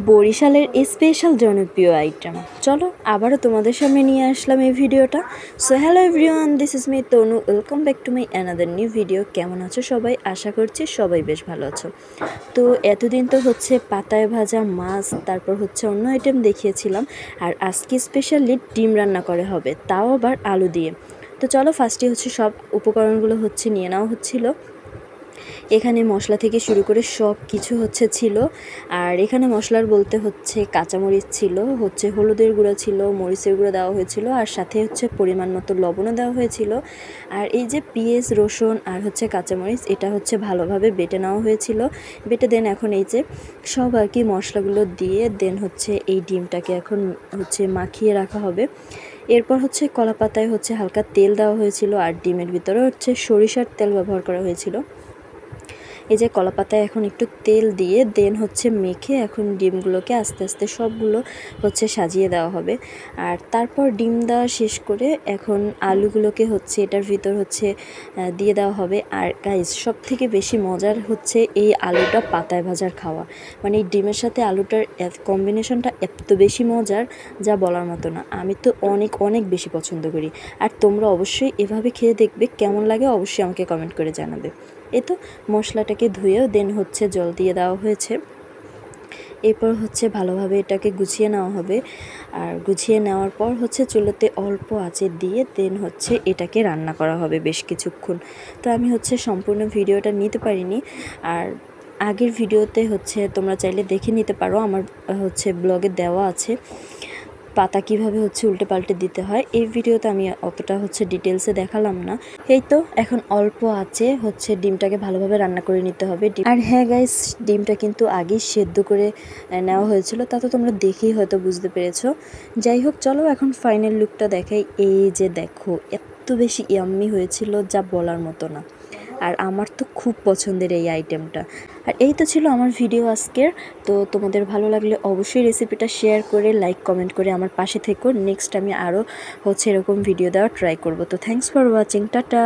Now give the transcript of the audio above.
বরিশালের স্পেশাল জনপ্রিয় আইটেম। চলো আবারও তোমাদের সামনে নিয়ে আসলাম এই ভিডিওটা। So hello everyone, this is me Tanu, welcome back to my another new video. কেমন আছো সবাই? আশা করছি সবাই বেশ ভালো আছো। তো এতদিন তো হচ্ছে পাতায় ভাজা মাছ, তারপর হচ্ছে অন্য আইটেম দেখিয়েছিলাম, আর আজকে স্পেশালি ডিম রান্না করে হবে, তাও আবার আলু দিয়ে। তো চলো ফার্স্টে হচ্ছে সব উপকরণগুলো হচ্ছে নিয়ে নেওয়া হচ্ছিলো। এখানে মশলা থেকে শুরু করে সব কিছু ছিল। আর এখানে মশলার বলতে হচ্ছে কাঁচামরিচ ছিল, হচ্ছে হলুদের গুঁড়ো ছিল, মরিচের গুঁড়ো দেওয়া হয়েছিল, আর সাথে হচ্ছে পরিমাণ মতো লবণও দেওয়া হয়েছিল। আর এই যে পেঁয়াজ, রসুন আর হচ্ছে কাঁচামরিচ, এটা হচ্ছে ভালোভাবে বেটে নেওয়া হয়েছিল। বেটে দেন এখন এই যে সব আর কি মশলাগুলো দিয়ে দেন হচ্ছে এই ডিমটাকে এখন হচ্ছে মাখিয়ে রাখা হবে। এরপর হচ্ছে কলা পাতায় হচ্ছে হালকা তেল দেওয়া হয়েছিল, আর ডিমের ভিতরে হচ্ছে সরিষার তেল ব্যবহার করা হয়েছিল। এই যে কলা পাতায় এখন একটু তেল দিয়ে দেন হচ্ছে মেখে এখন ডিমগুলোকে আস্তে আস্তে সবগুলো হচ্ছে সাজিয়ে দেওয়া হবে। আর তারপর ডিম দেওয়া শেষ করে এখন আলুগুলোকে হচ্ছে এটার ভিতর হচ্ছে দিয়ে দেওয়া হবে। আর গাইস, সব থেকে বেশি মজার হচ্ছে এই আলুটা পাতায় ভাজার খাওয়া, মানে এই ডিমের সাথে আলুটার কম্বিনেশনটা এত বেশি মজার যা বলার মতো না। আমি তো অনেক অনেক বেশি পছন্দ করি। আর তোমরা অবশ্যই এভাবে খেয়ে দেখবে, কেমন লাগে অবশ্যই আমাকে কমেন্ট করে জানাবে। এ তো মশলাটাকে ধুয়েও দেন হচ্ছে জল দিয়ে দেওয়া হয়েছে। এরপর হচ্ছে ভালোভাবে এটাকে গুছিয়ে নেওয়া হবে। আর গুছিয়ে নেওয়ার পর হচ্ছে চুলোতে অল্প আঁচে দিয়ে দেন হচ্ছে এটাকে রান্না করা হবে বেশ কিছুক্ষণ। তো আমি হচ্ছে সম্পূর্ণ ভিডিওটা নিতে পারিনি, আর আগের ভিডিওতে হচ্ছে তোমরা চাইলে দেখে নিতে পারো, আমার হচ্ছে ব্লগে দেওয়া আছে পাতা কিভাবে হচ্ছে উল্টে পাল্টে দিতে হয়। এই ভিডিওতে আমি অতটা হচ্ছে ডিটেলসে দেখালাম না। এই তো এখন অল্প আছে হচ্ছে ডিমটাকে ভালোভাবে রান্না করে নিতে হবে। আর হ্যাঁ গাইস, ডিমটা কিন্তু আগেই সেদ্ধ করে নেওয়া হয়েছিল, তা তো তোমরা দেখেই হয়তো বুঝতে পেরেছো। যাই হোক, চলো এখন ফাইনাল লুকটা দেখাই। এই যে দেখো, এত বেশি ইয়াম্মি হয়েছিল যা বলার মতো না। আর আমার তো খুব পছন্দের এই আইটেমটা। আর এই তো ছিল আমার ভিডিও আজকের। তো তোমাদের ভালো লাগলে অবশ্যই রেসিপিটা শেয়ার করে লাইক কমেন্ট করে আমার পাশে থেকো। নেক্সট আমি আরও হচ্ছে এরকম ভিডিও দেওয়ার ট্রাই করব। তো থ্যাংকস ফর ওয়াচিং, টাটা।